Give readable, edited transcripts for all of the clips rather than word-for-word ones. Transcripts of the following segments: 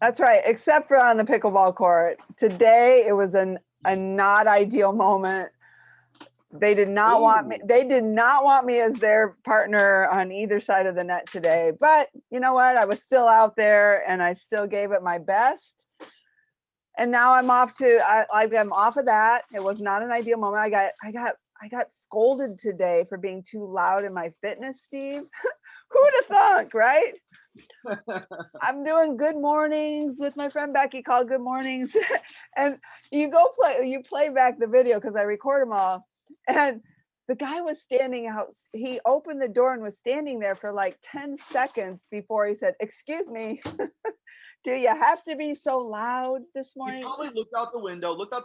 That's right. Except for on the pickleball court. Today, it was a not ideal moment. They did not want me. Ooh. They did not want me as their partner on either side of the net today. But you know what? I was still out there and I still gave it my best. And now I'm off I'm off of that. It was not an ideal moment. I got scolded today for being too loud in my fitness, Steve. Who'd have thunk, right? I'm doing good mornings with my friend Becky called Good Mornings. And you play back the video because I record them all. And the guy was standing out. He opened the door and was standing there for like 10 seconds before he said, "Excuse me, do you have to be so loud this You morning?" probably looked out the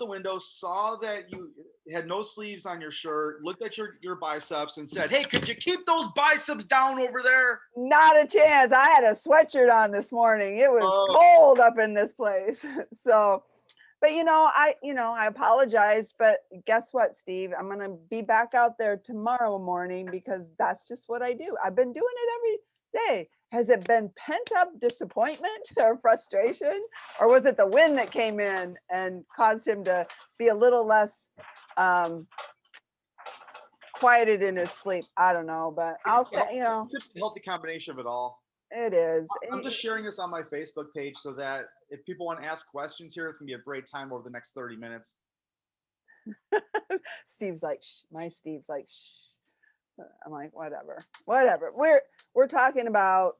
window, saw that you had no sleeves on your shirt, looked at your biceps and said, "Hey, could you keep those biceps down over there?" Not a chance. I had a sweatshirt on this morning. It was cold up in this place. So, but I apologized, but guess what, Steve? I'm going to be back out there tomorrow morning because that's just what I do. I've been doing it every day. Has it been pent up disappointment or frustration, or was it the wind that came in and caused him to be a little less quieted in his sleep? I don't know, but I'll say, It's a healthy combination of it all. it is. I'm just sharing this on my Facebook page so that if people want to ask questions here, it's gonna be a great time over the next 30 minutes. Steve's like, shh. My Steve's like, shh. I'm like, whatever. We're talking about.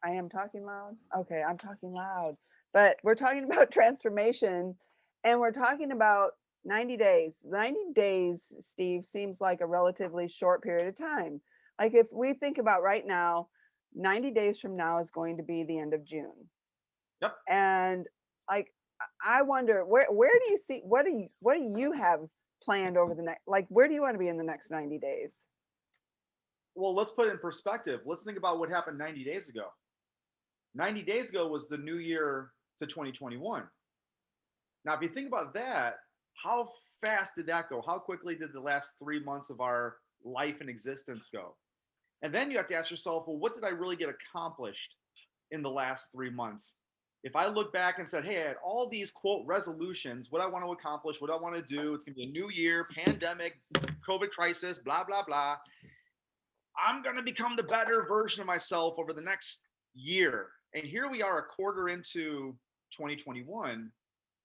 I am talking loud. Okay, I'm talking loud. But we're talking about transformation, and we're talking about 90 days. 90 days, Steve, seems like a relatively short period of time. Like if we think about right now, 90 days from now is going to be the end of June. Yep. And like I wonder where do you see what do you have planned over the next, like where do you want to be in the next 90 days? Well, let's put it in perspective. Let's think about what happened 90 days ago. 90 days ago was the new year to 2021. Now, if you think about that, how fast did that go? How quickly did the last 3 months of our life and existence go? And then you have to ask yourself, well, what did I really get accomplished in the last 3 months? If I look back and said, hey, I had all these quote resolutions, what I want to accomplish, what I want to do, it's going to be a new year, pandemic, COVID crisis, blah, blah, blah. I'm going to become the better version of myself over the next year. And here we are a quarter into 2021.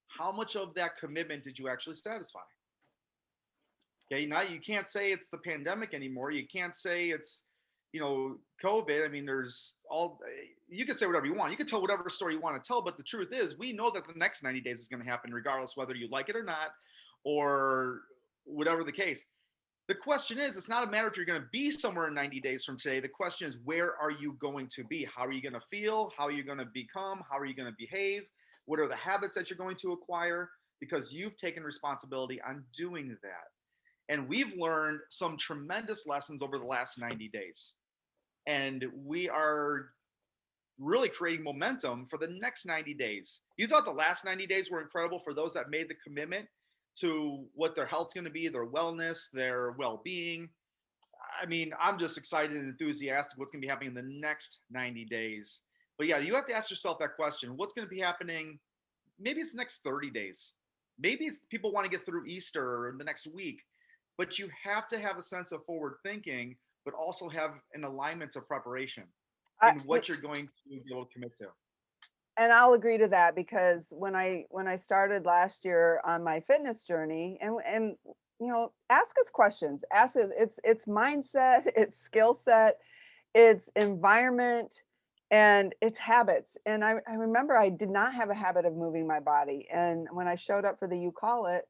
How much of that commitment did you actually satisfy? Okay, now you can't say it's the pandemic anymore. You can't say it's, COVID. I mean, you can say whatever you want. You can tell whatever story you want to tell, but the truth is we know that the next 90 days is going to happen regardless whether you like it or not, or whatever the case. The question is, it's not a matter if you're going to be somewhere in 90 days from today. The question is, where are you going to be? How are you going to feel? How are you going to become? How are you going to behave? What are the habits that you're going to acquire? Because you've taken responsibility on doing that. And we've learned some tremendous lessons over the last 90 days. And we are really creating momentum for the next 90 days. You thought the last 90 days were incredible for those that made the commitment to what their health's going to be, their wellness, their well-being. I mean, I'm just excited and enthusiastic what's going to be happening in the next 90 days. But yeah, you have to ask yourself that question. What's going to be happening? Maybe it's the next 30 days. Maybe it's people want to get through Easter or the next week. But you have to have a sense of forward thinking, but also have an alignment of preparation in what you're going to be able to commit to. And I'll agree to that because when I started last year on my fitness journey, and ask us questions. Ask us. It's mindset, it's skill set, it's environment, and it's habits. And I remember I did not have a habit of moving my body. And when I showed up for the You Call It,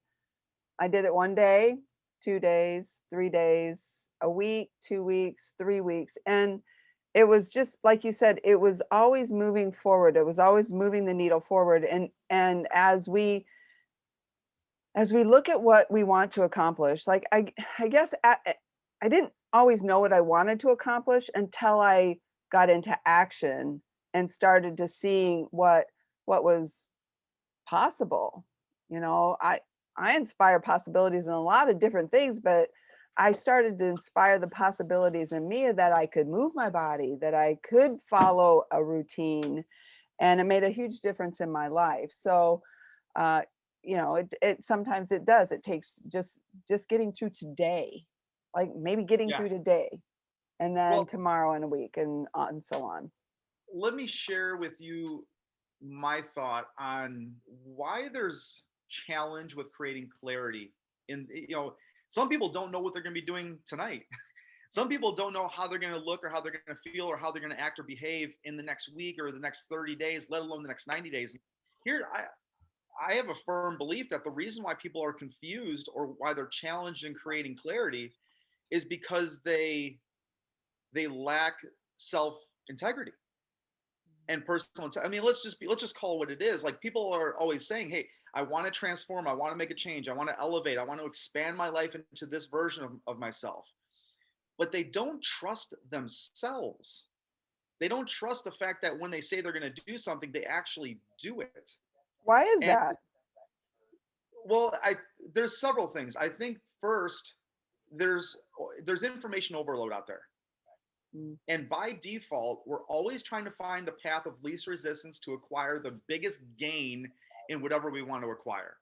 I did it one day, 2 days, 3 days, a week, 2 weeks, 3 weeks. And it was just like you said, it was always moving forward. It was always moving the needle forward. And as we look at what we want to accomplish, like I guess I didn't always know what I wanted to accomplish until I got into action and started to see what was possible. I inspire possibilities in a lot of different things, but I started to inspire the possibilities in me that I could move my body, that I could follow a routine. and it made a huge difference in my life. So, uh, it sometimes it does. It takes just getting through today, like maybe getting Yeah. through today, and then Well, tomorrow and a week, and so on. let me share with you my thought on why there's challenge with creating clarity. In some people don't know what they're going to be doing tonight. Some people don't know how they're going to look or how they're going to feel or how they're going to act or behave in the next week or the next 30 days, let alone the next 90 days. Here, I have a firm belief that the reason why people are confused or why they're challenged in creating clarity is because they lack self integrity and personal. I mean, let's just call it what it is. Like, people are always saying, "Hey, I want to transform. I want to make a change. I want to elevate. I want to expand my life into this version of myself." But they don't trust themselves. They don't trust the fact that when they say they're going to do something, they actually do it. Why is And that? well, there's several things. I think first, there's there's information overload out there. Mm. And by default, we're always trying to find the path of least resistance to acquire the biggest gain in whatever we want to acquire.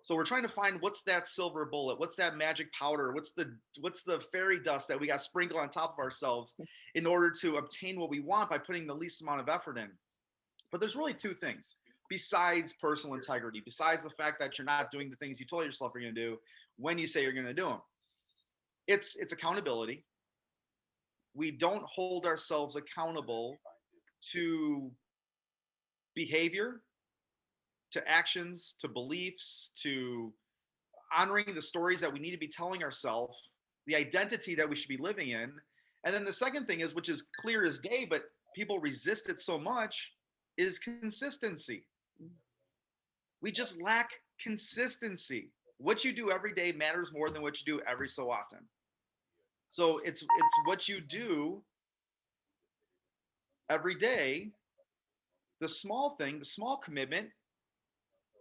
So we're trying to find what's that silver bullet, what's that magic powder, what's the fairy dust that we got sprinkled on top of ourselves in order to obtain what we want by putting the least amount of effort in. But there's really two things besides personal integrity, besides the fact that you're not doing the things you told yourself you're going to do when you say you're going to do them. It's accountability. We don't hold ourselves accountable to behavior, to actions, to beliefs, to honoring the stories that we need to be telling ourselves, the identity that we should be living in. And then the second thing is, which is clear as day, but people resist it so much, is consistency. We just lack consistency. What you do every day matters more than what you do every so often. So it's what you do every day, the small thing, the small commitment,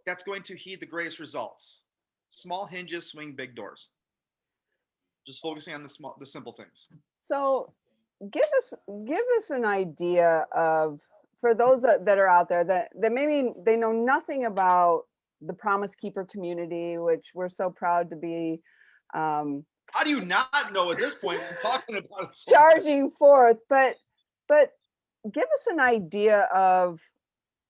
that's going to heed the greatest results. Small hinges swing big doors. Just focusing on the simple things. So give us give us an idea of, for those that are out there that maybe they know nothing about the Promise Keeper community, which we're so proud to be um, How do you not know at this point? We're talking about it so much. charging forth, but give us an idea of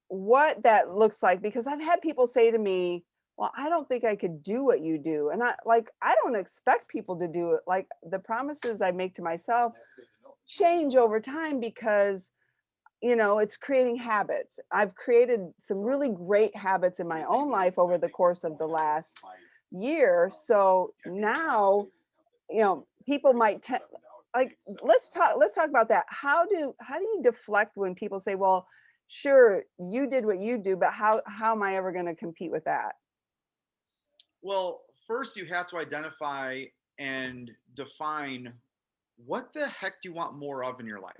what that looks like, because I've had people say to me, well, I don't think I could do what you do. And I don't expect people to do it. Like, the promises I make to myself change over time because, it's creating habits. I've created some really great habits in my own life over the course of the last year. So now, people might like, let's talk about that. How do you deflect when people say, well, sure, you did what you do, but how am I ever going to compete with that? Well, first you have to identify and define what the heck do you want more of in your life?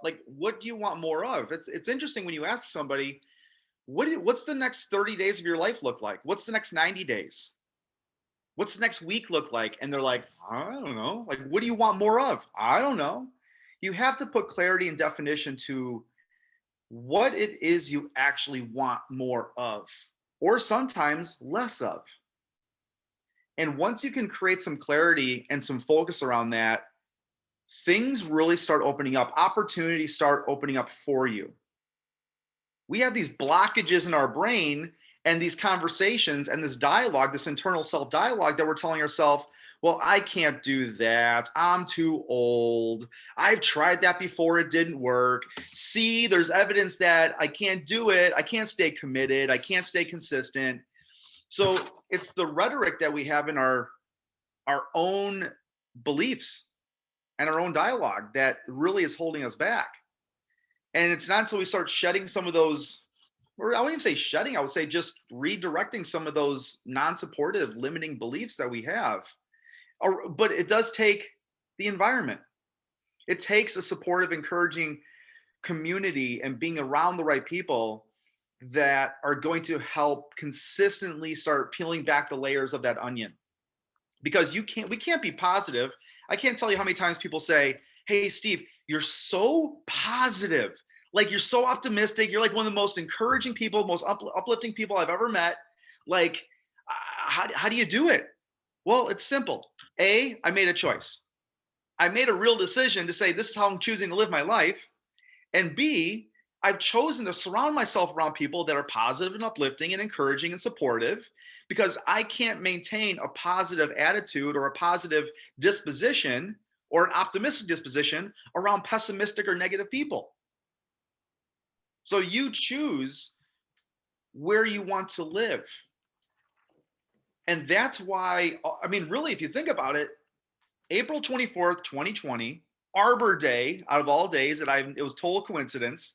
Like, what do you want more of? It's interesting when you ask somebody, what's the next 30 days of your life look like? What's the next 90 days? What's the next week look like? And they're like, I don't know. Like, what do you want more of? I don't know. You have to put clarity and definition to what it is you actually want more of, or sometimes less of. And once you can create some clarity and some focus around that, things really start opening up. Opportunities start opening up for you. We have these blockages in our brain and these conversations and this dialogue, this internal self dialogue that we're telling ourselves, well, I can't do that. I'm too old. I've tried that before. It didn't work. See, there's evidence that I can't do it. I can't stay committed. I can't stay consistent. So it's the rhetoric that we have in our own beliefs and our own dialogue that really is holding us back. And it's not until we start shedding some of those, or I wouldn't even say shedding, I would say just redirecting some of those non-supportive, limiting beliefs that we have. But it does take the environment. It takes a supportive, encouraging community and being around the right people that are going to help consistently start peeling back the layers of that onion. Because we can't be positive. I can't tell you how many times people say, hey, Steve, you're so positive. Like, you're so optimistic. You're like one of the most encouraging people, most uplifting people I've ever met. Like, how do you do it? Well, it's simple. I made a choice. I made a real decision to say, this is how I'm choosing to live my life. And B, I've chosen to surround myself around people that are positive and uplifting and encouraging and supportive, because I can't maintain a positive attitude or a positive disposition or an optimistic disposition around pessimistic or negative people. So you choose where you want to live. And that's why, I mean, really, if you think about it, April 24th, 2020, Arbor Day, out of all days it was total coincidence,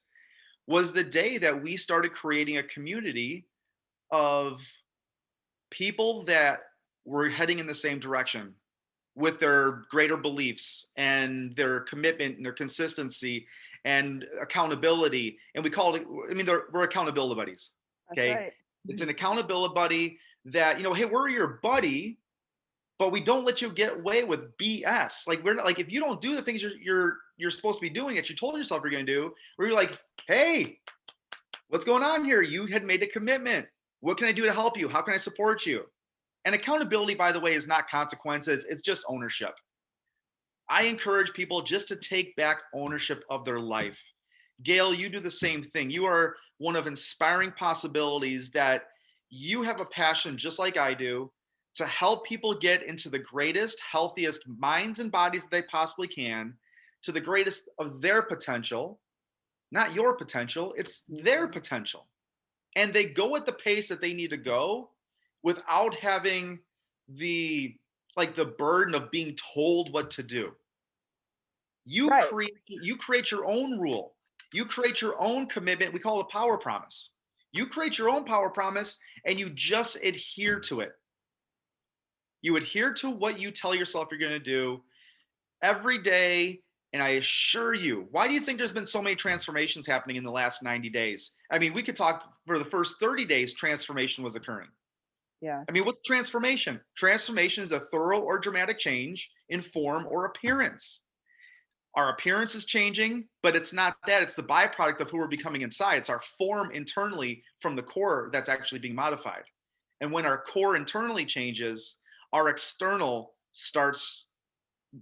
was the day that we started creating a community of people that were heading in the same direction with their greater beliefs and their commitment and their consistency and accountability. And we called it, I mean, we're accountability buddies. That's Okay. right. It's an accountability buddy that, hey, we're your buddy, but we don't let you get away with BS. Like, we're not, like, if you don't do the things you're supposed to be doing that you told yourself you're going to do, we're like, hey, what's going on here? You had made a commitment. What can I do to help you? How can I support you? And accountability, by the way, is not consequences. It's just ownership. I encourage people just to take back ownership of their life. Gayle, you do the same thing. You are one of inspiring possibilities that you have a passion, just like I do, to help people get into the greatest, healthiest minds and bodies that they possibly can, to the greatest of their potential, not your potential, it's their potential. And they go at the pace that they need to go without having the the burden of being told what to do. Right. You create your own rule. You create your own commitment. We call it a power promise. You create your own power promise and you just adhere to it. You adhere to what you tell yourself you're going to do every day. And I assure you, why do you think there's been so many transformations happening in the last 90 days? I mean, we could talk for the first 30 days, transformation was occurring. I mean, Yes. what's transformation? Transformation is a thorough or dramatic change in form or appearance. Our appearance is changing, but it's not that. It's the byproduct of who we're becoming inside. It's our form internally from the core that's actually being modified. And when our core internally changes, our external starts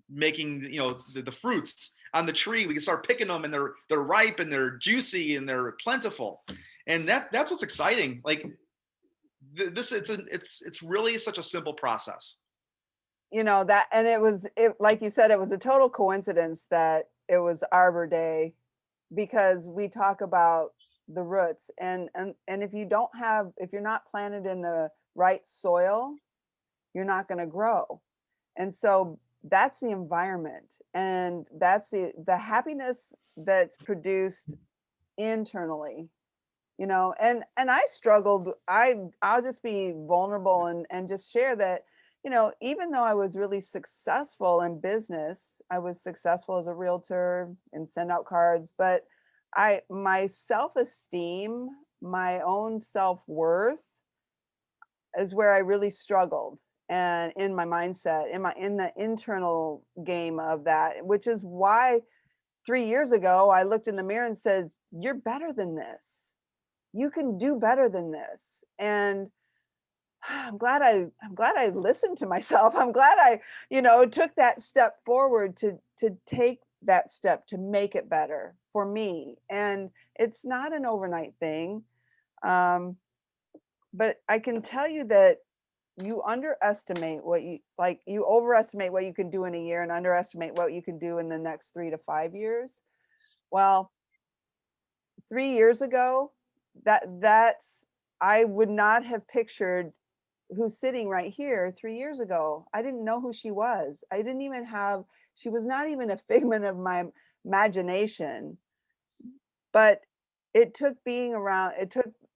making, the fruits on the tree. We can start picking them, and they're ripe and they're juicy and they're plentiful. And that's what's exciting. Like, this, it's really such a simple process. That, and it like you said, it was a total coincidence that it was Arbor Day, because we talk about the roots, and if you're not planted in the right soil, you're not going to grow. And so that's the environment, and that's the happiness that's produced internally. And I struggled. I'll just be vulnerable and just share that, even though I was really successful in business, I was successful as a realtor and send out cards, but my self-esteem, my own self-worth is where I really struggled, and in my mindset, in the internal game of that, which is why 3 years ago I looked in the mirror and said, "You're better than this. You can do better than this." And I'm glad I listened to myself. I'm glad I, took that step forward to take that step to make it better for me. And it's not an overnight thing. Um, but I can tell you that you underestimate you overestimate what you can do in a year and underestimate what you can do in the next 3 to 5 years. Well, 3 years ago, that's I would not have pictured who's sitting right here 3 years ago. I didn't know who she was. I didn't even have She was not even a figment of my imagination. But it took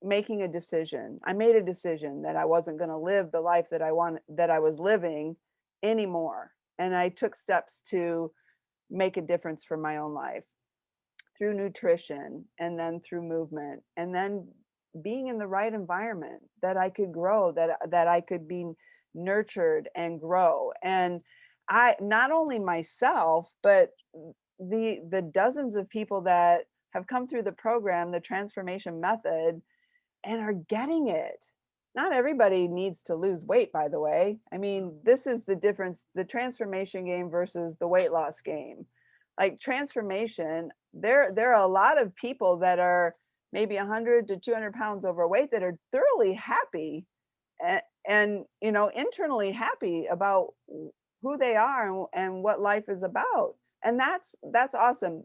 making a decision. I made a decision that I wasn't going to live the life that I was living anymore. And I took steps to make a difference for my own life through nutrition, and then through movement, and then being in the right environment that I could grow, that I could be nurtured and grow. And I not only myself, but the dozens of people that have come through the program, the transformation method, and are getting it. Not everybody needs to lose weight, by the way. I mean, this is the difference, the transformation game versus the weight loss game. Like transformation, there are a lot of people that are maybe 100 to 200 pounds overweight that are thoroughly happy and internally happy about who they are and what life is about. And that's awesome.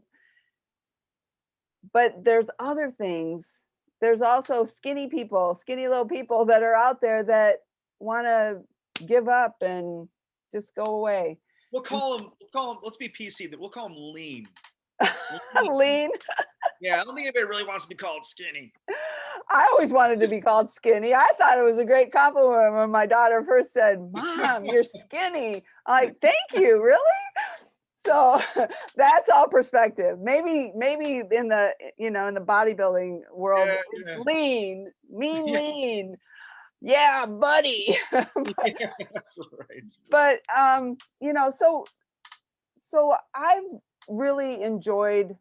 But there's other things. There's also skinny people, skinny little people that are out there that want to give up and just go away. We'll And call them. We'll call them. Let's be PC. We'll call them lean. Lean. lean. Yeah, I don't think anybody really wants to be called skinny. I always wanted to be called skinny. I thought it was a great compliment when my daughter first said, "Mom, you're skinny." I'm like, "Thank you, really?" So that's all perspective. Maybe in the in the bodybuilding world, Yeah, it's yeah, lean, mean yeah. lean. Yeah, buddy. Yeah, that's right. But so I've really enjoyed.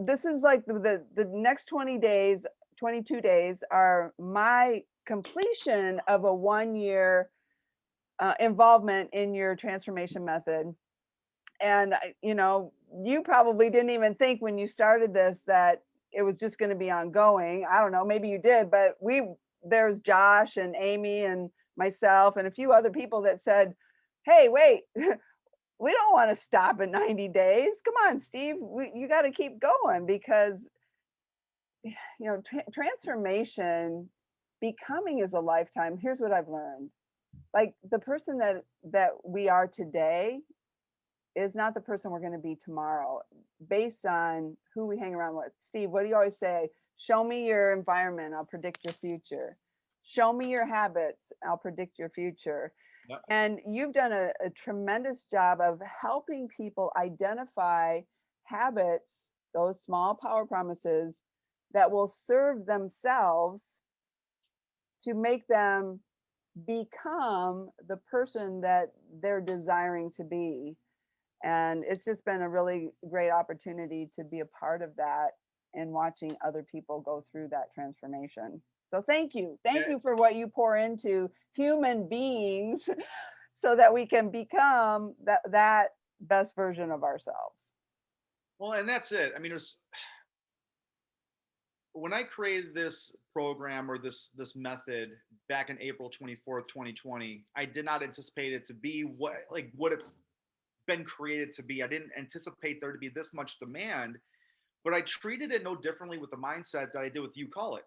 This is like the next 20 days, 22 days are my completion of a 1 year involvement in your transformation method. And you probably didn't even think when you started this that it was just going to be ongoing. I don't know, maybe you did, but there's Josh and Amy and myself and a few other people that said, "Hey, wait, we don't want to stop at 90 days. Come on, Steve, you got to keep going because transformation, becoming is a lifetime." Here's what I've learned. Like the person that we are today is not the person we're going to be tomorrow based on who we hang around with. Steve, what do you always say? Show me your environment, I'll predict your future. Show me your habits, I'll predict your future. Yeah. And you've done a tremendous job of helping people identify habits, those small power promises that will serve themselves to make them become the person that they're desiring to be. And it's just been a really great opportunity to be a part of that and watching other people go through that transformation. So thank you. Thank Yeah. you for what you pour into human beings so that we can become that best version of ourselves. Well, and that's it. I mean, when I created this program or this method back in April 24th, 2020, I did not anticipate it to be what it's been created to be. I didn't anticipate there to be this much demand, but I treated it no differently with the mindset that I did with You Call It.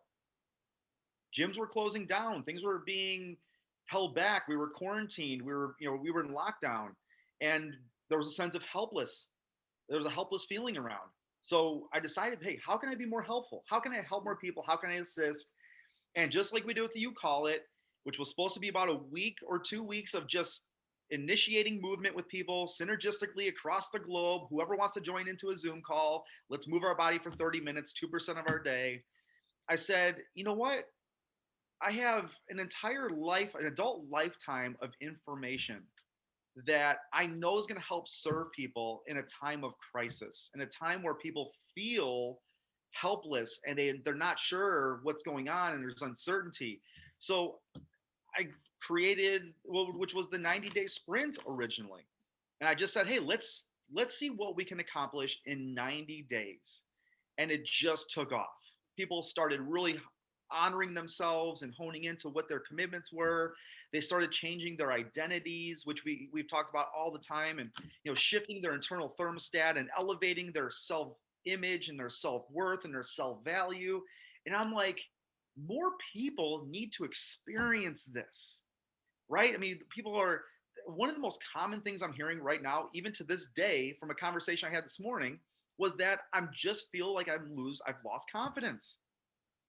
Gyms were closing down, things were being held back, we were quarantined, we were in lockdown, and there was a sense of helpless. There was a helpless feeling around. So I decided, hey, how can I be more helpful? How can I help more people? How can I assist? And just like we do with the You Call It, which was supposed to be about a week or 2 weeks of just initiating movement with people synergistically across the globe. Whoever wants to join into a Zoom call, let's move our body for 30 minutes, 2% of our day. I said, you know what? I have an entire life, an adult lifetime of information that I know is going to help serve people in a time of crisis, in a time where people feel helpless and they're not sure what's going on and there's uncertainty. So I created, which was the 90-day sprint originally. And I just said, hey, let's see what we can accomplish in 90 days. And it just took off. People started really honoring themselves and honing into what their commitments were. They started changing their identities, which we've talked about all the time, and shifting their internal thermostat and elevating their self-image and their self-worth and their self-value. And I'm like, more people need to experience this, right? I mean, people are, one of the most common things I'm hearing right now, even to this day, from a conversation I had this morning, was that I'm just feel like I've lost confidence.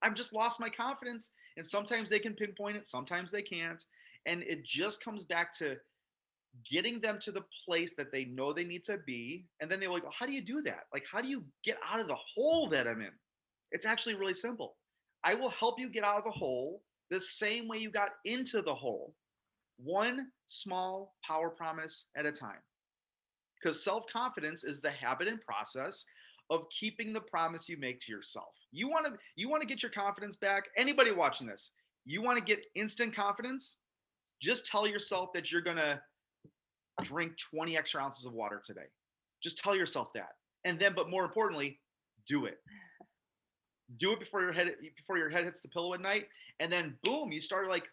I've just lost my confidence. And sometimes they can pinpoint it, sometimes they can't. And it just comes back to getting them to the place that they know they need to be. And then they're like, well, how do you do that? Like, how do you get out of the hole that I'm in? It's actually really simple. I will help you get out of the hole the same way you got into the hole, one small power promise at a time. Because self confidence is the habit and process of keeping the promise you make to yourself. You want to get your confidence back. Anybody watching this, you want to get instant confidence? Just tell yourself that you're going to drink 20 extra ounces of water today. Just tell yourself that. And then, but more importantly, do it. Do it before your head hits the pillow at night. And then boom, you start like,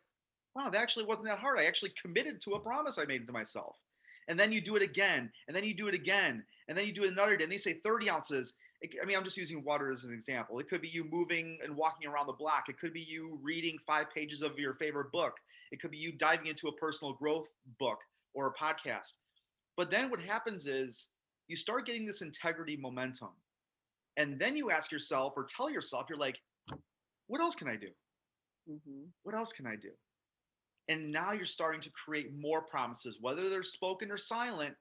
wow, that actually wasn't that hard. I actually committed to a promise I made to myself. And then you do it again, and then you do it again, and then you do it another day. And they say 30 ounces. I'm just using water as an example. It could be you moving and walking around the block. It could be you reading 5 pages of your favorite book. It could be you diving into a personal growth book or a podcast. But then what happens is you start getting this integrity momentum. And then you ask yourself or tell yourself, you're like, what else can I do? Mm-hmm. What else can I do? And now you're starting to create more promises, whether they're spoken or silent,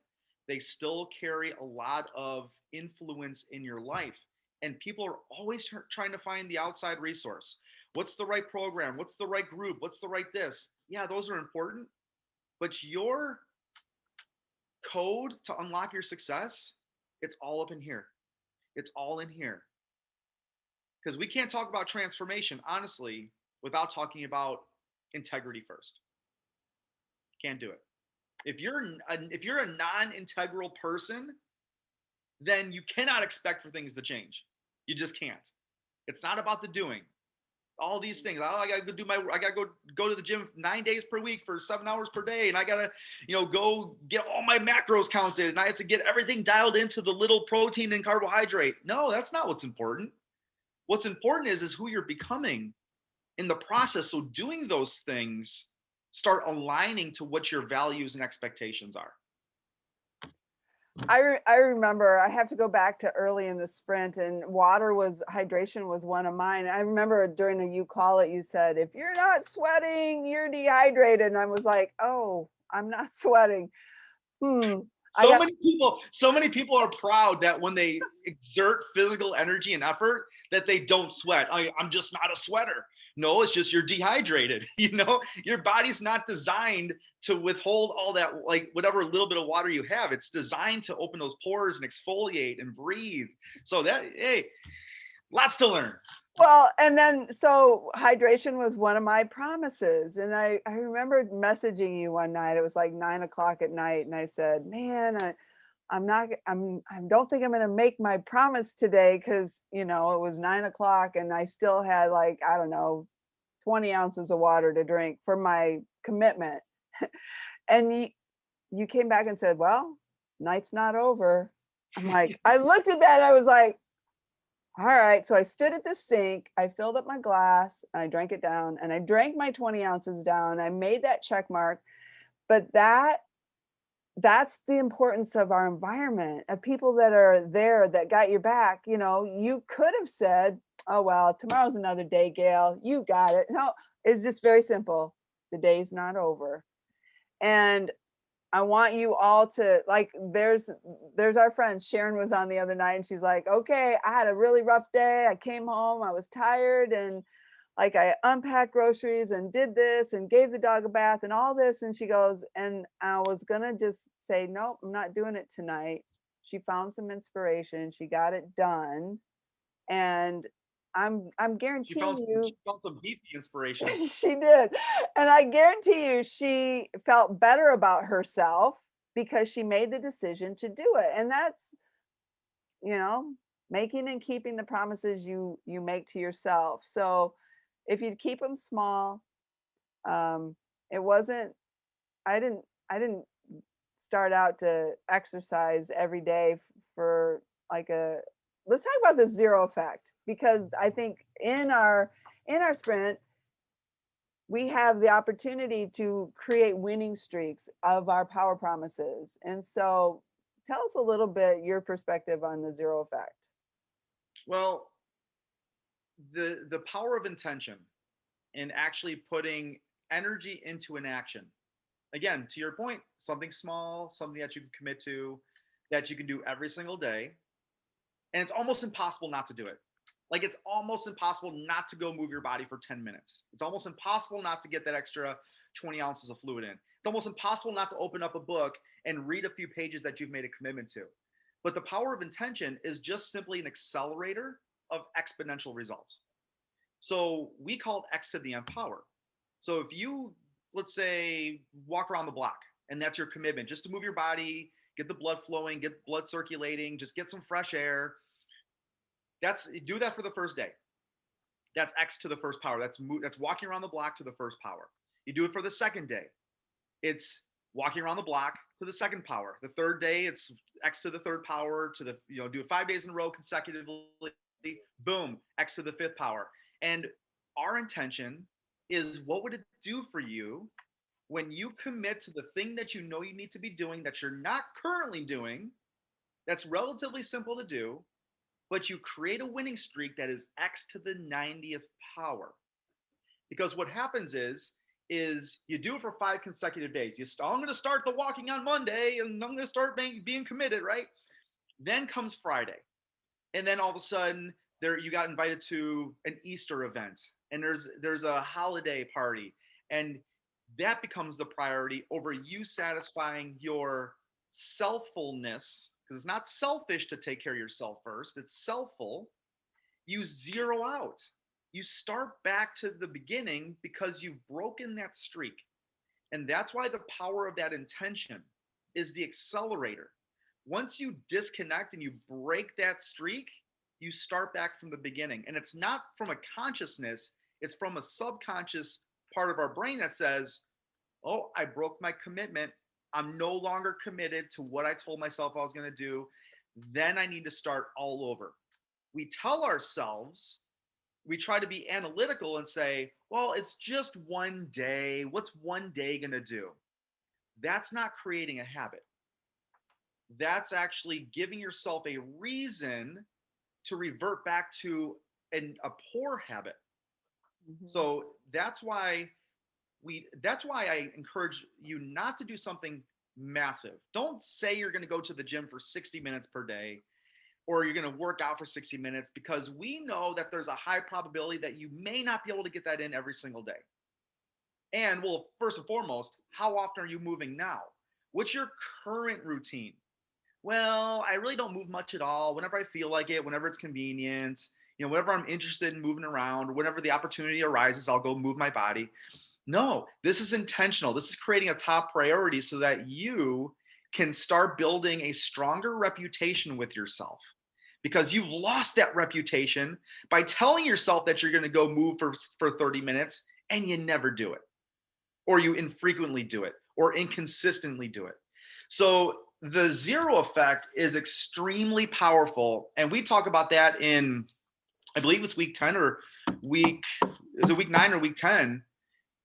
they still carry a lot of influence in your life. And people are always trying to find the outside resource. What's the right program? What's the right group? What's the right this? Yeah, those are important. But your code to unlock your success, it's all up in here. It's all in here. Because we can't talk about transformation, honestly, without talking about integrity first. Can't do it. If you're a non-integral person, then you cannot expect for things to change. You just can't. It's not about the doing. All these things. I gotta go to the gym 9 days per week for 7 hours per day, and I gotta, go get all my macros counted, and I have to get everything dialed into the little protein and carbohydrate. No, that's not what's important. What's important is who you're becoming in the process. So doing those things start aligning to what your values and expectations are. I remember, I have to go back to early in the sprint, and hydration was one of mine. I remember during a You Call It, you said, if you're not sweating, you're dehydrated. And I was like, oh, I'm not sweating. So many people are proud that when they exert physical energy and effort, that they don't sweat. I'm just not a sweater. No, it's just you're dehydrated. Your body's not designed to withhold all that, like whatever little bit of water you have. It's designed to open those pores and exfoliate and breathe. So hey, lots to learn. Well, and then, so hydration was one of my promises. And I remember messaging you one night, it was like 9 o'clock at night. And I said, man, I don't think I'm going to make my promise today. Cause it was 9 o'clock and I still had like, I don't know, 20 ounces of water to drink for my commitment. And you came back and said, well, night's not over. I'm like, I looked at that. And I was like, all right. So I stood at the sink, I filled up my glass, and I drank it down, and I drank my 20 ounces down. I made that check mark. But that's the importance of our environment, of people that are there that got your back. You could have said, oh, well, tomorrow's another day, Gayle. You got it. No, it's just very simple. The day's not over. And I want you all to, like, there's our friend Sharon was on the other night, and she's like, okay, I had a really rough day. I came home, I was tired, and like I unpacked groceries and did this and gave the dog a bath and all this. And she goes, and I was gonna just say, nope, I'm not doing it tonight. She found some inspiration, she got it done. And I'm guaranteeing you she felt some deep inspiration. she did. And I guarantee you she felt better about herself because she made the decision to do it. And that's, making and keeping the promises you make to yourself. So if you keep them small, it wasn't, I didn't start out to exercise every day for like let's talk about the zero effect, because I think in our sprint, we have the opportunity to create winning streaks of our power promises. And so tell us a little bit your perspective on the zero effect. Well, the power of intention and actually putting energy into an action. Again, to your point, something small, something that you can commit to, that you can do every single day. And it's almost impossible not to do it. Like, it's almost impossible not to go move your body for 10 minutes. It's almost impossible not to get that extra 20 ounces of fluid in. It's almost impossible not to open up a book and read a few pages that you've made a commitment to. But the power of intention is just simply an accelerator of exponential results. So we call it X to the nth power. So if you, let's say, walk around the block and that's your commitment, just to move your body, get the blood flowing, get blood circulating, just get some fresh air. Do that for the first day. That's X to the first power. That's walking around the block to the first power. You do it for the second day. It's walking around the block to the second power. The third day, it's X to the third power to the, do it 5 days in a row consecutively. Boom, X to the fifth power. And our intention is, what would it do for you when you commit to the thing that you know you need to be doing that you're not currently doing, that's relatively simple to do, but you create a winning streak that is X to the 90th power. Because what happens is you do it for 5 consecutive days. I'm going to start the walking on Monday, and I'm going to start being committed, right? Then comes Friday. And then all of a sudden, you got invited to an Easter event, and there's a holiday party, and that becomes the priority over you satisfying your selffulness, because it's not selfish to take care of yourself first, it's selfful. You zero out. You start back to the beginning because you've broken that streak. And that's why the power of that intention is the accelerator. Once you disconnect and you break that streak, you start back from the beginning. And it's not from a consciousness, it's from a subconscious part of our brain that says, oh, I broke my commitment. I'm no longer committed to what I told myself I was going to do. Then I need to start all over. We tell ourselves, we try to be analytical and say, well, it's just one day. What's one day going to do? That's not creating a habit. That's actually giving yourself a reason to revert back to a poor habit. Mm-hmm. So that's why I encourage you not to do something massive. Don't say you're going to go to the gym for 60 minutes per day, or you're going to work out for 60 minutes, because we know that there's a high probability that you may not be able to get that in every single day. And well, first and foremost, how often are you moving now? What's your current routine? Well, I really don't move much at all. Whenever I feel like it, whenever it's convenient, whenever I'm interested in moving around, whenever the opportunity arises, I'll go move my body. No, this is intentional. This is creating a top priority so that you can start building a stronger reputation with yourself, because you've lost that reputation by telling yourself that you're going to go move for 30 minutes and you never do it, or you infrequently do it, or inconsistently do it. So the zero effect is extremely powerful. And we talk about that in, I believe it's week 10 or week 9 or week 10.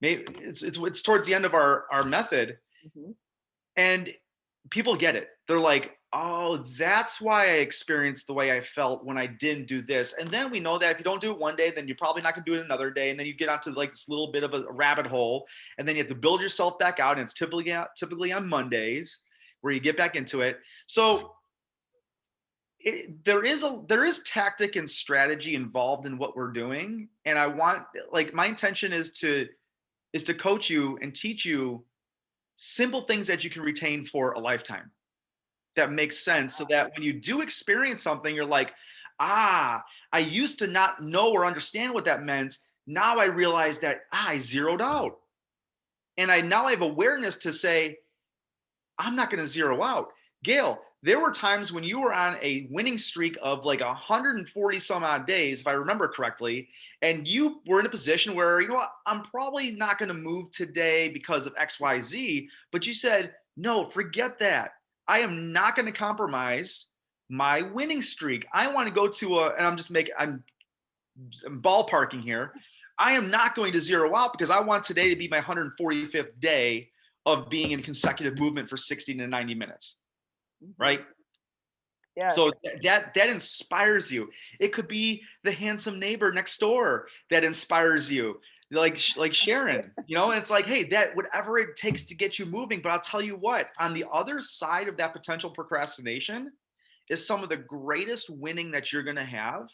Maybe it's towards the end of our method. Mm-hmm. And people get it. They're like, oh, that's why I experienced the way I felt when I didn't do this. And then we know that if you don't do it one day, then you're probably not going to do it another day. And then you get onto like this little bit of a rabbit hole. And then you have to build yourself back out. And it's typically on Mondays where you get back into it. So there is tactic and strategy involved in what we're doing. And my intention is to coach you and teach you simple things that you can retain for a lifetime that makes sense, so that when you do experience something, you're like, I used to not know or understand what that meant. Now I realize that I zeroed out. And now I have awareness to say, I'm not going to zero out. Gayle, there were times when you were on a winning streak of like 140 some odd days, if I remember correctly, and you were in a position where, I'm probably not going to move today because of XYZ, but you said, no, forget that. I am not going to compromise my winning streak. I want to go to I'm ballparking here. I am not going to zero out because I want today to be my 145th day of being in consecutive movement for 60 to 90 minutes. Right? Yeah. So that inspires you. It could be the handsome neighbor next door that inspires you, like Sharon, and it's like, hey, that whatever it takes to get you moving. But I'll tell you what, on the other side of that potential procrastination is some of the greatest winning that you're going to have,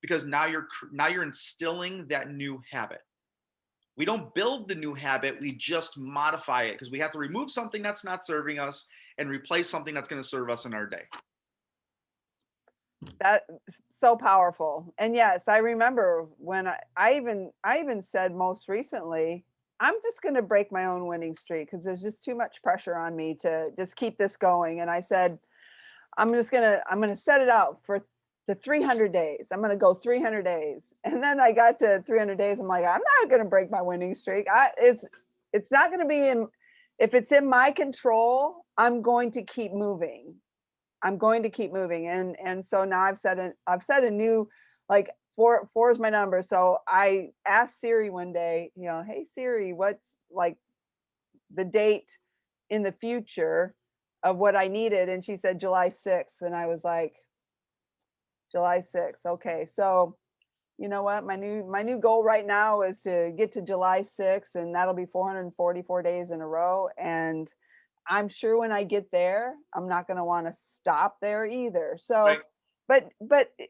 because now you're instilling that new habit. We don't build the new habit, we just modify it, because we have to remove something that's not serving us and replace something that's going to serve us in our day. That so powerful. And yes, I remember when I even said most recently, I'm just going to break my own winning streak because there's just too much pressure on me to just keep this going. And I said, I'm going to set it out for to 300 days. I'm going to go 300 days. And then I got to 300 days. I'm like, I'm not going to break my winning streak. It's not going to be in, if it's in my control, I'm going to keep moving. I'm going to keep moving. And so now I've set a new, like, four is my number. So I asked Siri one day, hey Siri, what's like the date in the future of what I needed? And she said July 6th. And I was like, July 6th. Okay. So you know what? My new goal right now is to get to July 6th, and that'll be 444 days in a row. And I'm sure when I get there, I'm not going to want to stop there either. Right. So, but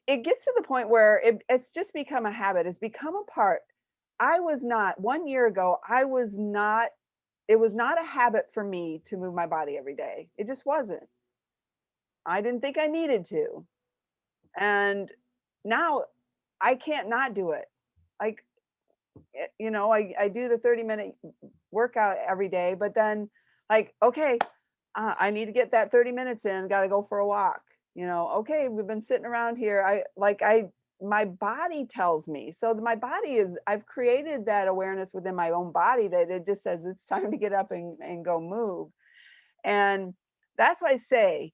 it gets to the point where it's just become a habit. It's become a part. I was not 1 year ago. I was not. It was not a habit for me to move my body every day. It just wasn't. I didn't think I needed to, and now I can't not do it. Like, I do the 30-minute workout every day, but then, like, okay, I need to get that 30 minutes in, got to go for a walk. Okay, we've been sitting around here. My body tells me. So my body I've created that awareness within my own body that it just says it's time to get up and go move. And that's why I say,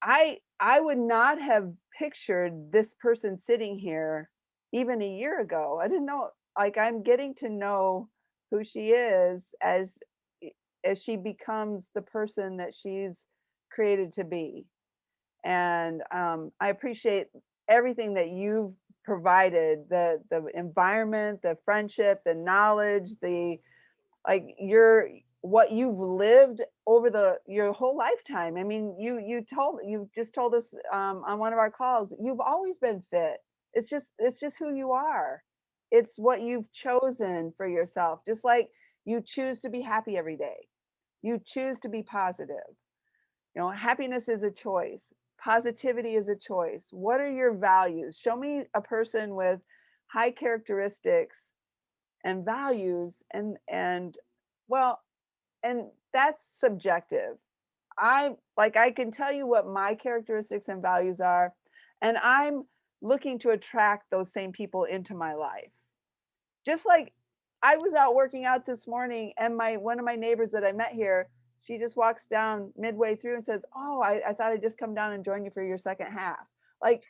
I would not have pictured this person sitting here even a year ago. I didn't know, like, I'm getting to know who she is as she becomes the person that she's created to be. And I appreciate everything that you've provided, the environment, the friendship, the knowledge, the, like, what you've lived over your whole lifetime. I mean, you just told us on one of our calls, you've always been fit. It's just who you are. It's what you've chosen for yourself. Just like you choose to be happy every day, you choose to be positive. Happiness is a choice. Positivity is a choice. What are your values? Show me a person with high characteristics and values, and well, and that's subjective. I can tell you what my characteristics and values are, and I'm looking to attract those same people into my life. Just like I was out working out this morning, and my one of my neighbors that I met here, she just walks down midway through and says, "Oh, I thought I'd just come down and join you for your second half." Like,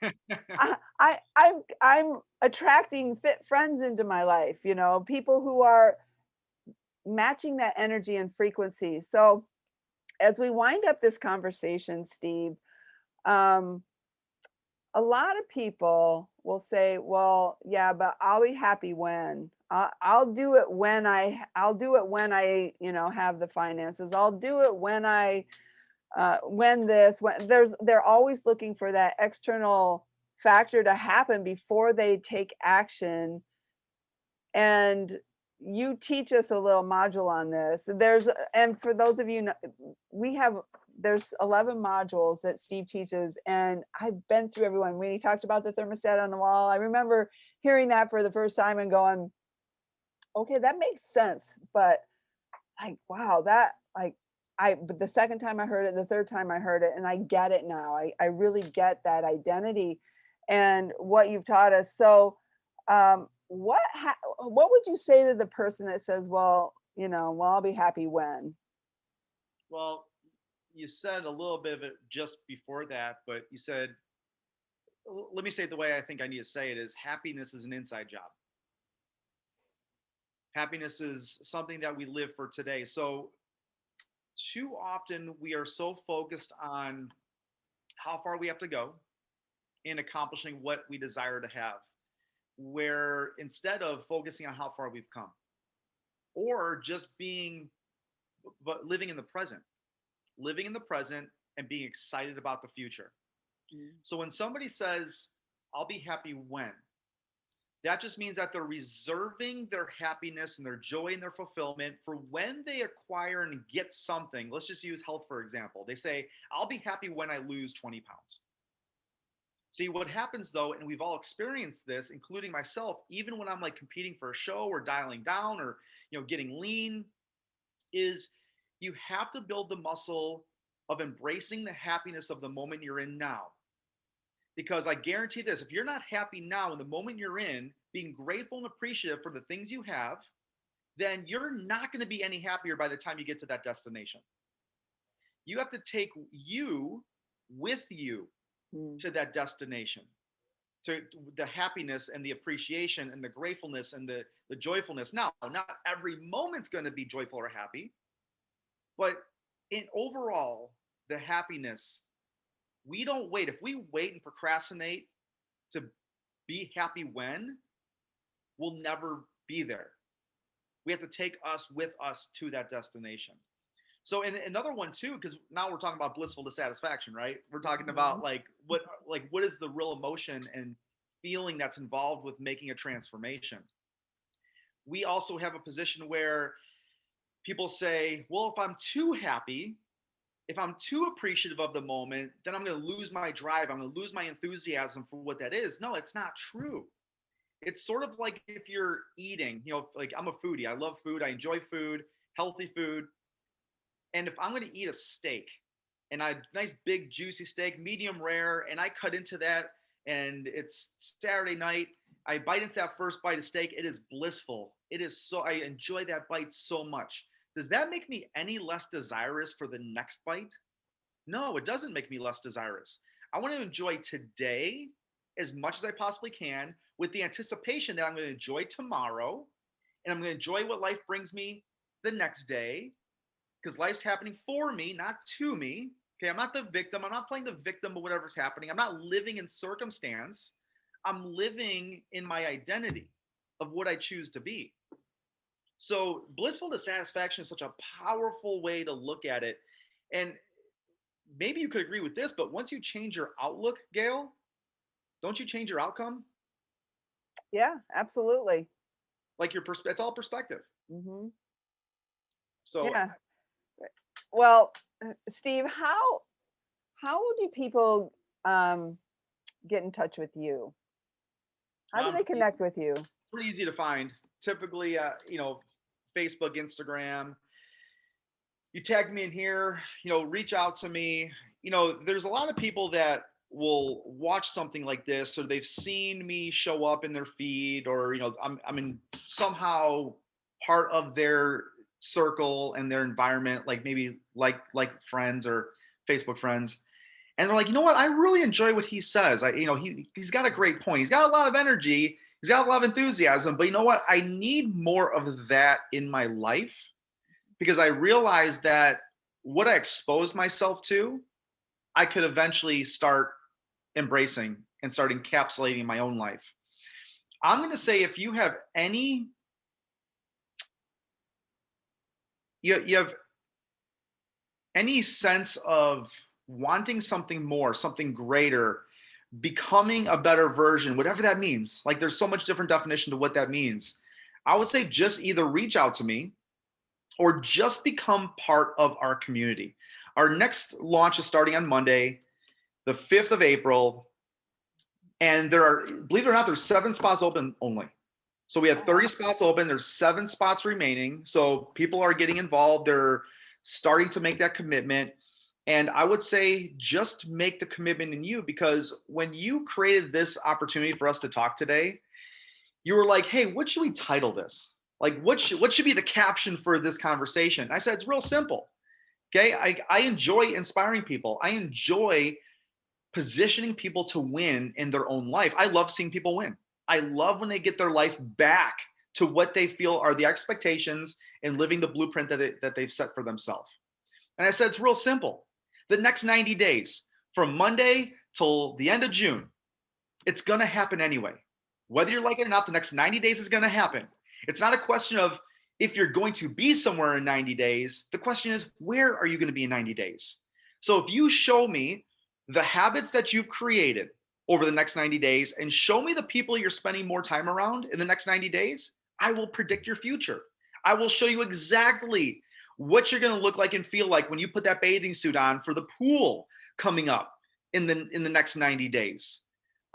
I'm attracting fit friends into my life, people who are matching that energy and frequency. So as we wind up this conversation, Steve, um, a lot of people will say, "Well, yeah, but I'll be happy when I'll do it I'll do it when I have the finances. I'll do it when they're always looking for that external factor to happen before they take action. And you teach us a little module on this. And for those of you, we have, there's 11 modules that Steve teaches, and I've been through everyone. When he talked about the thermostat on the wall, I remember hearing that for the first time and going, okay, that makes sense. But, like, wow, but the second time I heard it, the third time I heard it, and I get it now. I really get that identity and what you've taught us. So, what would you say to the person that says, well, I'll be happy when? Well, you said a little bit of it just before that, but you said, let me say it the way I think I need to say it is happiness is an inside job. Happiness is something that we live for today. So too often we are so focused on how far we have to go in accomplishing what we desire to have, where instead of focusing on how far we've come or just but living in the present and being excited about the future. Mm. So when somebody says, I'll be happy when, that just means that they're reserving their happiness and their joy and their fulfillment for when they acquire and get something. Let's just use health, for example. They say, I'll be happy when I lose 20 pounds. See what happens though, and we've all experienced this, including myself, even when I'm like competing for a show or dialing down or getting lean, is you have to build the muscle of embracing the happiness of the moment you're in now. Because I guarantee this, if you're not happy now in the moment you're in, being grateful and appreciative for the things you have, then you're not going to be any happier by the time you get to that destination. You have to take you with you to that destination, to the happiness and the appreciation and the gratefulness and the joyfulness. Now, not every moment's going to be joyful or happy, but in overall, the happiness, we don't wait. If we wait and procrastinate to be happy when, we'll never be there. We have to take us with us to that destination. So, and another one too, because now we're talking about blissful dissatisfaction, right? We're talking about what is the real emotion and feeling that's involved with making a transformation. We also have a position where people say, well, if I'm too happy, if I'm too appreciative of the moment, then I'm going to lose my drive. I'm going to lose my enthusiasm for what that is. No, it's not true. It's sort of like if you're eating, like I'm a foodie. I love food. I enjoy food, healthy food. And if I'm going to eat a steak and a nice big juicy steak, medium rare, and I cut into that and it's Saturday night, I bite into that first bite of steak. It is blissful. It is so, I enjoy that bite so much. Does that make me any less desirous for the next bite? No, it doesn't make me less desirous. I want to enjoy today as much as I possibly can with the anticipation that I'm going to enjoy tomorrow and I'm going to enjoy what life brings me the next day, because life's happening for me, not to me. Okay, I'm not the victim. I'm not playing the victim of whatever's happening. I'm not living in circumstance. I'm living in my identity of what I choose to be. So blissful dissatisfaction is such a powerful way to look at it. And maybe you could agree with this, but once you change your outlook, Gayle, don't you change your outcome? Yeah, absolutely. Like it's all perspective. Mm-hmm. So yeah. Well, Steve, how do people get in touch with you? How do they connect with you? Pretty easy to find. Typically, Facebook, Instagram. You tagged me in here, reach out to me. There's a lot of people that will watch something like this, or they've seen me show up in their feed, or I'm in somehow part of their circle and their environment, like maybe like friends or Facebook friends, and they're like, you know what, I really enjoy what he says. He's got a great point. He's got a lot of energy. He's got a lot of enthusiasm. But you know what? I need more of that in my life, because I realized that what I expose myself to, I could eventually start embracing and start encapsulating in my own life. I'm going to say, if you have any, you have any sense of wanting something more, something greater, becoming a better version, whatever that means. Like, there's so much different definition to what that means. I would say just either reach out to me or just become part of our community. Our next launch is starting on Monday, the 5th of April. And there are, believe it or not, there's 7 spots open only. So we have 30 spots open. There's 7 spots remaining. So people are getting involved. They're starting to make that commitment. And I would say just make the commitment in you, because when you created this opportunity for us to talk today, you were like, hey, what should we title this? Like, what should be the caption for this conversation? I said, it's real simple. Okay. I enjoy inspiring people. I enjoy positioning people to win in their own life. I love seeing people win. I love when they get their life back to what they feel are the expectations and living the blueprint that they've set for themselves. And I said, it's real simple. The next 90 days, from Monday till the end of June, it's going to happen anyway. Whether you like it or not, the next 90 days is going to happen. It's not a question of if you're going to be somewhere in 90 days. The question is, where are you going to be in 90 days? So if you show me the habits that you've created over the next 90 days and show me the people you're spending more time around in the next 90 days, I will predict your future. I will show you exactly what you're going to look like and feel like when you put that bathing suit on for the pool coming up in the next 90 days.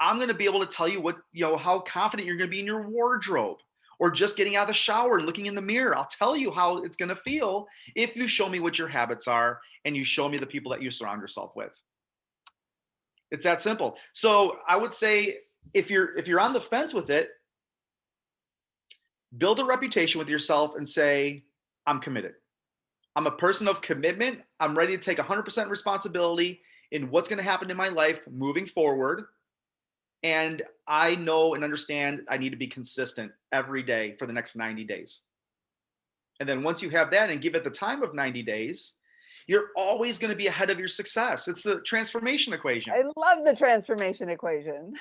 I'm going to be able to tell you how confident you're going to be in your wardrobe, or just getting out of the shower and looking in the mirror. I'll tell you how it's going to feel if you show me what your habits are and you show me the people that you surround yourself with. It's that simple. So I would say, if you're on the fence with it, build a reputation with yourself and say, I'm committed. I'm a person of commitment. I'm ready to take 100% responsibility in what's going to happen in my life moving forward. And I know and understand I need to be consistent every day for the next 90 days. And then once you have that and give it the time of 90 days, you're always going to be ahead of your success. It's the transformation equation, I love the transformation equation.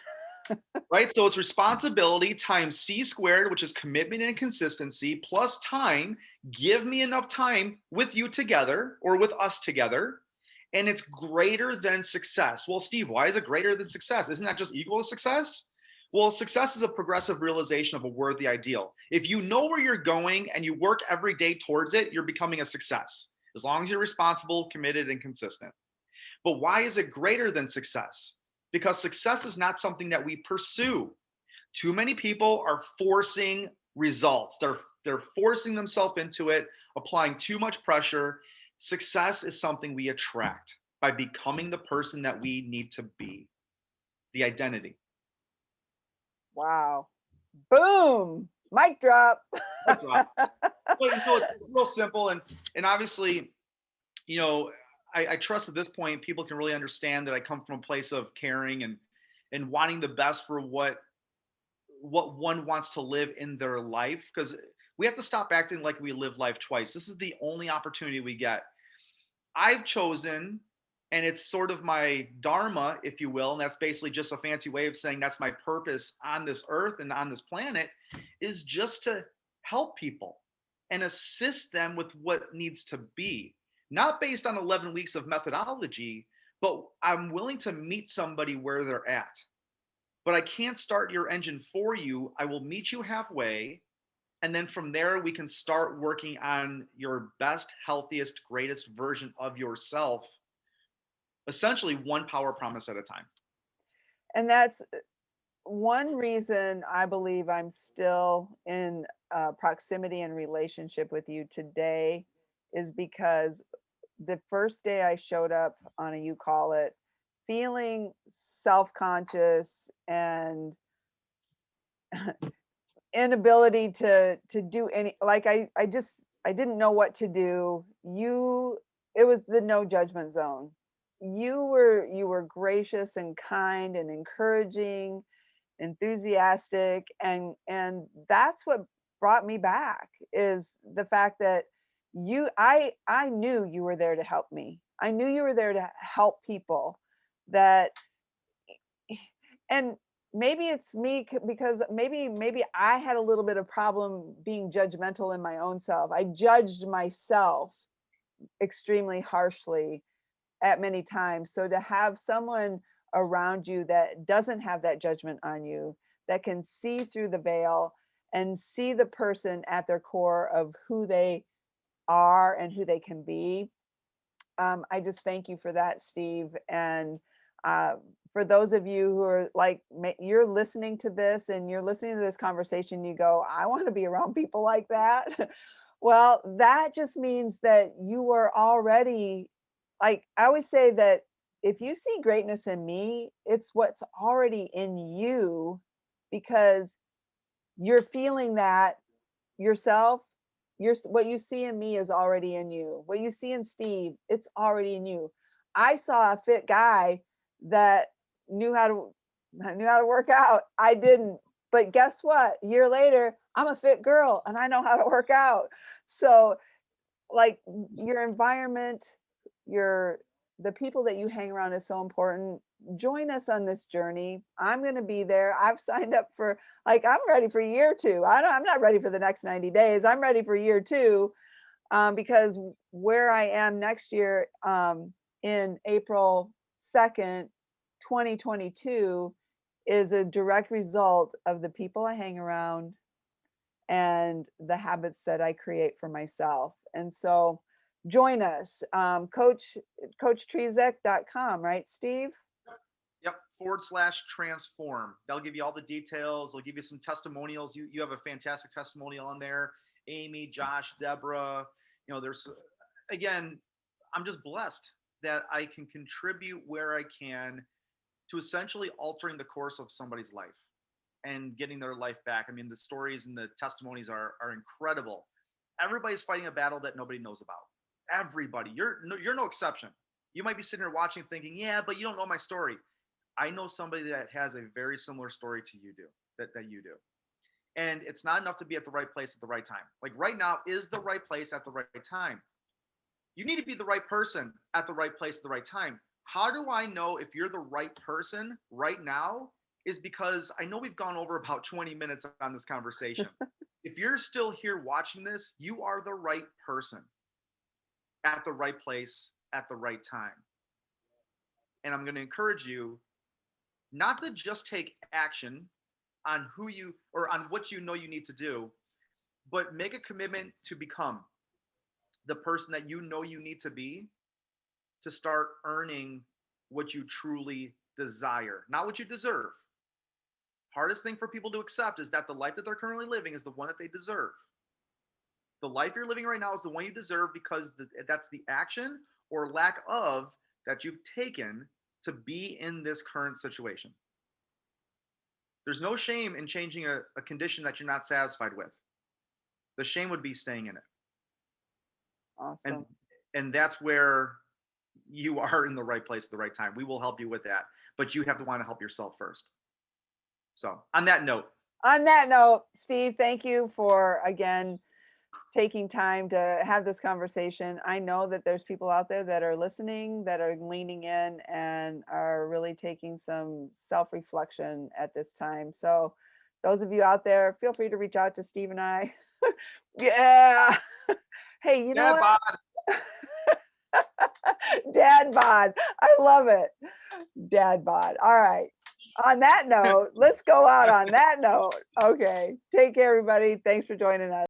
right? So it's responsibility times C squared, which is commitment and consistency, plus time. Give me enough time with you together, or with us together, and it's greater than success. Well, Steve, why is it greater than success? Isn't that just equal to success? Well, success is a progressive realization of a worthy ideal. If you know where you're going and you work every day towards it, you're becoming a success, as long as you're responsible, committed, and consistent. But why is it greater than success? Because success is not something that we pursue. Too many people are forcing results. They're forcing themselves into it, applying too much pressure. Success is something we attract by becoming the person that we need to be, the identity. Wow. Boom. Mic drop. That's right. Well, it's real simple, and obviously, you know, I trust at this point people can really understand that I come from a place of caring and wanting the best for what one wants to live in their life, because we have to stop acting like we live life twice. This is the only opportunity we get. I've chosen, and it's sort of my dharma, if you will, and that's basically just a fancy way of saying that's my purpose on this earth and on this planet, is just to help people and assist them with what needs to be, not based on 11 weeks of methodology, but I'm willing to meet somebody where they're at. But I can't start your engine for you. I will meet you halfway. And then from there, we can start working on your best, healthiest, greatest version of yourself, essentially one power promise at a time. And that's one reason I believe I'm still in proximity and relationship with you today, is because the first day I showed up on a you call it, feeling self-conscious and inability to do any, like I didn't know what to do. It was the no judgment zone. You were gracious and kind and encouraging, enthusiastic, and that's what brought me back, is the fact that I knew you were there to help me. I knew you were there to help people, that, and maybe it's me, because maybe I had a little bit of problem being judgmental in my own self. I judged myself extremely harshly at many times. So to have someone around you that doesn't have that judgment on you, that can see through the veil and see the person at their core of who they are and who they can be. I just thank you for that, Steve. And uh, for those of you who are like, you're listening to this and you're listening to this conversation, you go, I want to be around people like that. Well, that just means that you are already, like I always say that if you see greatness in me, it's what's already in you, because you're feeling that yourself. What you see in me is already in you. What you see in Steve, it's already in you. I saw a fit guy that knew how to work out. I didn't. But guess what? A year later, I'm a fit girl and I know how to work out. So, like, your environment, your the people that you hang around is so important. Join us on this journey. I'm going to be there. I've signed up for, like, I'm ready for year 2. I'm not ready for the next 90 days. I'm ready for year 2, because where I am next year, in April 2nd, 2022, is a direct result of the people I hang around and the habits that I create for myself. And so join us. Coachtrezek.com, right, Steve? Yep. /transform. They'll give you all the details. They'll give you some testimonials. You have a fantastic testimonial on there. Amy, Josh, Deborah. There's, again, I'm just blessed that I can contribute where I can to essentially altering the course of somebody's life and getting their life back. I mean, the stories and the testimonies are incredible. Everybody's fighting a battle that nobody knows about. Everybody. You're no exception. You might be sitting here watching thinking, yeah, but you don't know my story. I know somebody that has a very similar story to you do, that you do. And it's not enough to be at the right place at the right time. Like right now is the right place at the right time. You need to be the right person at the right place at the right time. How do I know if you're the right person right now? Is because I know we've gone over about 20 minutes on this conversation. If you're still here watching this, you are the right person at the right place at the right time. And I'm going to encourage you not to just take action on who you or on what you know you need to do, but make a commitment to become the person that you know you need to be to start earning what you truly desire, not what you deserve. Hardest thing for people to accept is that the life that they're currently living is the one that they deserve. The life you're living right now is the one you deserve because that's the action or lack of that you've taken to be in this current situation. There's no shame in changing a condition that you're not satisfied with. The shame would be staying in it. Awesome. And that's where you are in the right place at the right time. We will help you with that, but you have to want to help yourself first. So on that note, Steve, thank you for, again, taking time to have this conversation. I know that there's people out there that are listening, that are leaning in and are really taking some self-reflection at this time. So those of you out there, feel free to reach out to Steve and I. Yeah. Hey, you know what? Dad bod. I love it. Dad bod. All right. On that note, let's go out on that note. Okay. Take care, everybody. Thanks for joining us.